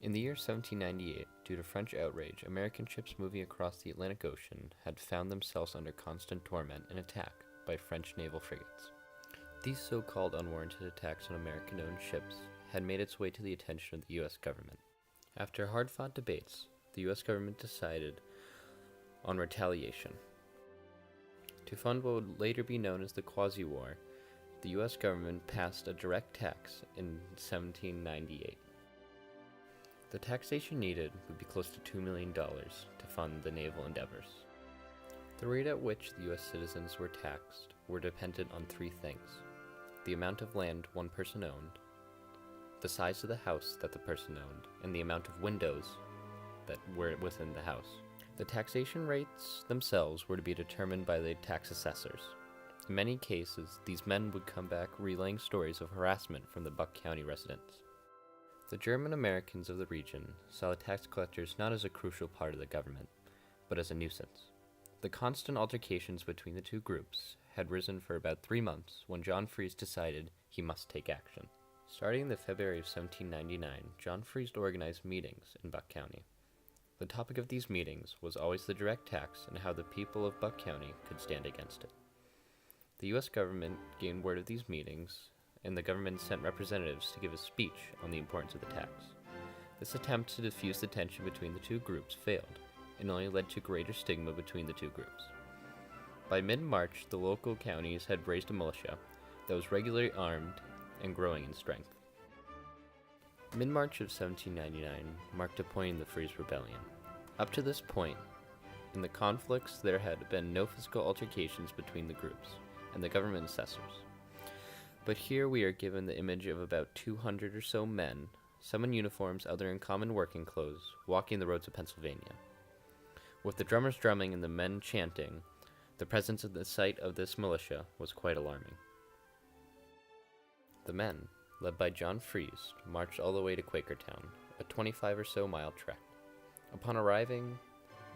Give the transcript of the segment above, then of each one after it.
In the year 1798, due to French outrage, American ships moving across the Atlantic Ocean had found themselves under constant torment and attack by French naval frigates. These so-called unwarranted attacks on American-owned ships had made its way to the attention of the U.S. government. After hard-fought debates, the U.S. government decided on retaliation. To fund what would later be known as the Quasi-War, the U.S. government passed a direct tax in 1798. The taxation needed would be close to $2 million to fund the naval endeavors. The rate at which the U.S. citizens were taxed were dependent on three things: the amount of land one person owned, the size of the house that the person owned, and the amount of windows that were within the house. The taxation rates themselves were to be determined by the tax assessors. In many cases, these men would come back relaying stories of harassment from the Buck County residents. The German Americans of the region saw the tax collectors not as a crucial part of the government, but as a nuisance. The constant altercations between the two groups had risen for about 3 months when John Fries decided he must take action. Starting in the February of 1799, John Fries organized meetings in Buck County. The topic of these meetings was always the direct tax and how the people of Buck County could stand against it. The U.S. government gained word of these meetings, and the government sent representatives to give a speech on the importance of the tax. This attempt to diffuse the tension between the two groups failed, and only led to greater stigma between the two groups. By mid-March, the local counties had raised a militia that was regularly armed and growing in strength. Mid-March of 1799 marked a point in the Fries Rebellion. Up to this point, in the conflicts, there had been no physical altercations between the groups and the government assessors. But here we are given the image of about 200 or so men, some in uniforms, others in common working clothes, walking the roads of Pennsylvania. With the drummers drumming and the men chanting, the presence of the sight of this militia was quite alarming. The men, led by John Fries, marched all the way to Quakertown, a 25 or so mile trek. Upon arriving,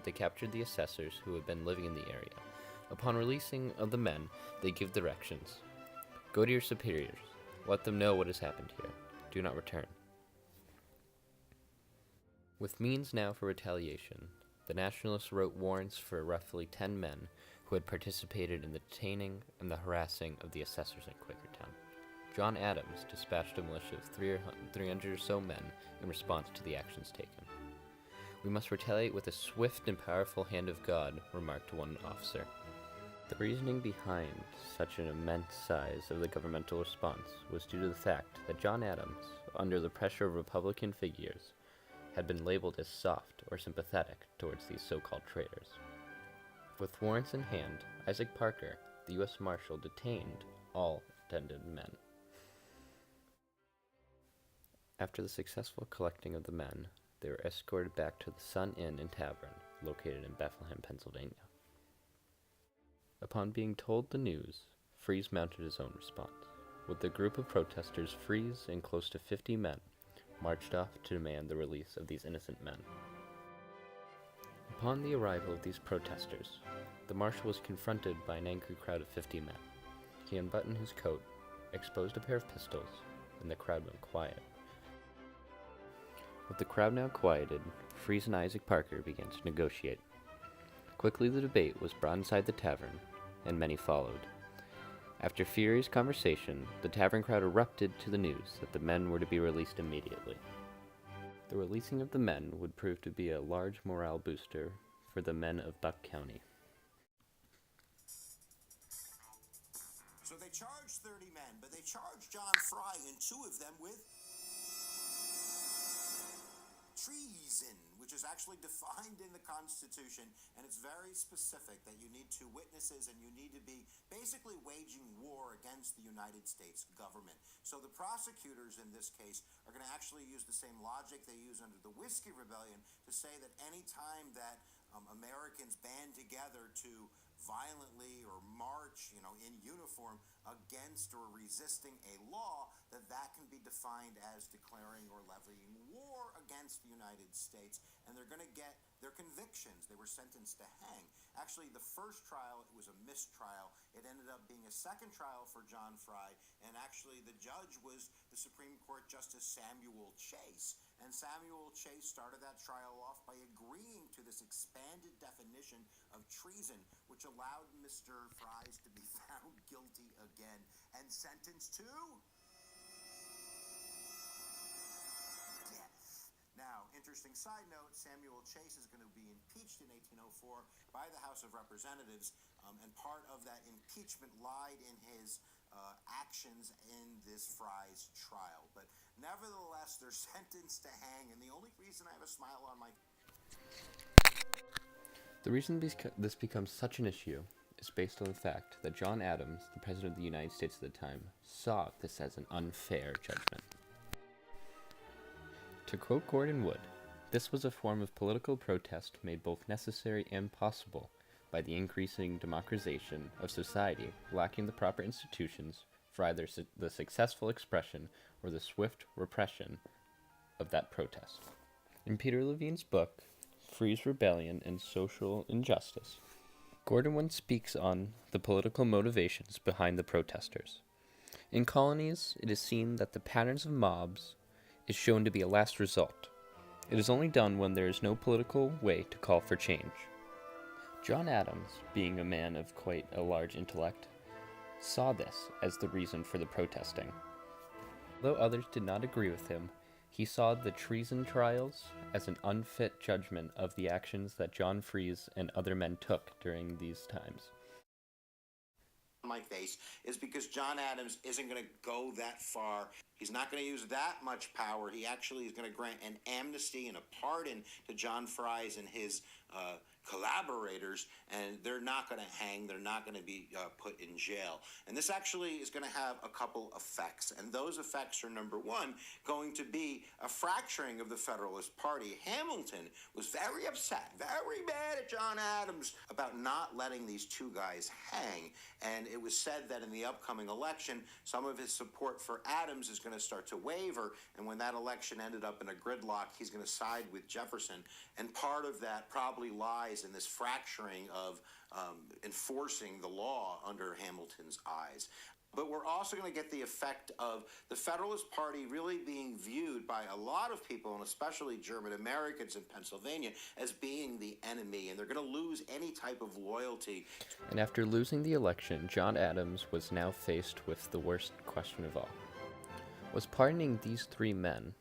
they captured the assessors who had been living in the area. Upon releasing of the men, they give directions. Go to your superiors. Let them know what has happened here. Do not return. With means now for retaliation, the Nationalists wrote warrants for roughly 10 men who had participated in the detaining and the harassing of the assessors in Quakertown. John Adams dispatched a militia of 300 or so men in response to the actions taken. "We must retaliate with a swift and powerful hand of God," remarked one officer. The reasoning behind such an immense size of the governmental response was due to the fact that John Adams, under the pressure of Republican figures, had been labeled as soft or sympathetic towards these so-called traitors. With warrants in hand, Isaac Parker, the U.S. Marshal, detained all attended men. After the successful collecting of the men, they were escorted back to the Sun Inn and Tavern, located in Bethlehem, Pennsylvania. Upon being told the news, Fries mounted his own response. With a group of protesters, Fries and close to 50 men marched off to demand the release of these innocent men. Upon the arrival of these protesters, the marshal was confronted by an angry crowd of 50 men. He unbuttoned his coat, exposed a pair of pistols, and the crowd went quiet. With the crowd now quieted, Fries and Isaac Parker began to negotiate. Quickly the debate was brought inside the tavern, and many followed. After furious conversation, the tavern crowd erupted to the news that the men were to be released immediately. The releasing of the men would prove to be a large morale booster for the men of Buck County. So they charged 30 men, but they charged John Fry and 2 of them with treason, which is actually defined in the Constitution, and it's very specific that you need 2 witnesses and you need to be basically waging war against the United States government. So the prosecutors in this case are going to actually use the same logic they use under the Whiskey Rebellion to say that any time that Americans band together to violently or march, in uniform against or resisting a law, that can be defined as declaring or levying war against the United States, and they're going to get their convictions. They were sentenced to hang. Actually, the first trial, it was a mistrial. It ended up being a second trial for John Fry, and actually the judge was the Supreme Court Justice Samuel Chase. And Samuel Chase started that trial off by agreeing to this expanded definition of treason, which allowed Mr. Fries to be found guilty again and sentenced to death. Now, interesting side note, Samuel Chase is going to be impeached in 1804 by the House of Representatives, and part of that impeachment lied in his actions in this Fries trial. But nevertheless, they're sentenced to hang, and the only reason I have a smile on my... The reason this becomes such an issue is based on the fact that John Adams, the President of the United States at the time, saw this as an unfair judgment. To quote Gordon Wood, this was a form of political protest made both necessary and possible by the increasing democratization of society, lacking the proper institutions for either the successful expression or the swift repression of that protest. In Peter Levine's book, Free's Rebellion and Social Injustice, Gordon Wood speaks on the political motivations behind the protesters. In colonies, it is seen that the patterns of mobs is shown to be a last result. It is only done when there is no political way to call for change. John Adams, being a man of quite a large intellect, saw this as the reason for the protesting. Though others did not agree with him, he saw the treason trials as an unfit judgment of the actions that John Fries and other men took during these times. My face is because John Adams isn't going to go that far. He's not going to use that much power. He actually is going to grant an amnesty and a pardon to John Fries and his collaborators, and they're not going to hang. They're not going to be put in jail. And this actually is going to have a couple effects, and those effects are, number one, going to be a fracturing of the Federalist Party. Hamilton was very upset, very mad at John Adams about not letting these two guys hang, and it was said that in the upcoming election, some of his support for Adams is going to start to waver, and when that election ended up in a gridlock, he's going to side with Jefferson, and part of that probably lies in this fracturing of enforcing the law under Hamilton's eyes. But we're also going to get the effect of the Federalist Party really being viewed by a lot of people, and especially German Americans in Pennsylvania, as being the enemy, and they're going to lose any type of loyalty. And after losing the election, John Adams was now faced with the worst question of all. Was pardoning these three men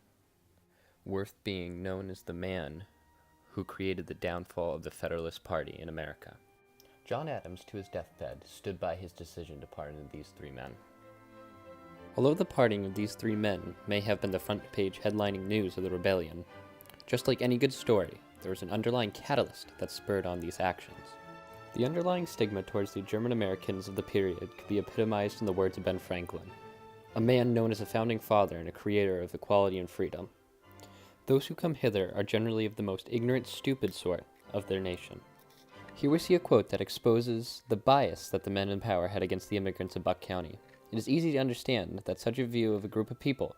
worth being known as the man who created the downfall of the Federalist Party in America? John Adams, to his deathbed, stood by his decision to pardon these three men. Although the pardoning of these three men may have been the front-page headlining news of the rebellion, just like any good story, there was an underlying catalyst that spurred on these actions. The underlying stigma towards the German Americans of the period could be epitomized in the words of Ben Franklin, a man known as a founding father and a creator of equality and freedom. Those who come hither are generally of the most ignorant, stupid sort of their nation. Here we see a quote that exposes the bias that the men in power had against the immigrants of Buck County. It is easy to understand that such a view of a group of people,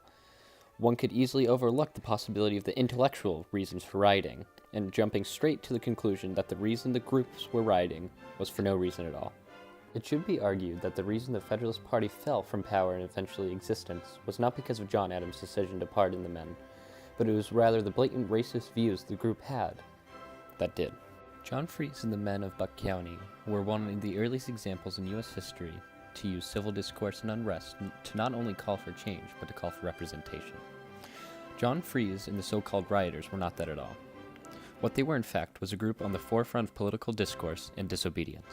one could easily overlook the possibility of the intellectual reasons for rioting, and jumping straight to the conclusion that the reason the groups were rioting was for no reason at all. It should be argued that the reason the Federalist Party fell from power and eventually existence was not because of John Adams' decision to pardon the men, but it was rather the blatant racist views the group had that did. John Fries and the men of Buck County were one of the earliest examples in U.S. history to use civil discourse and unrest to not only call for change, but to call for representation. John Fries and the so-called rioters were not that at all. What they were, in fact, was a group on the forefront of political discourse and disobedience.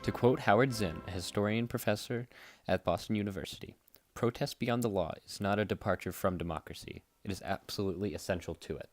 To quote Howard Zinn, a historian professor at Boston University, "Protest beyond the law is not a departure from democracy. It is absolutely essential to it."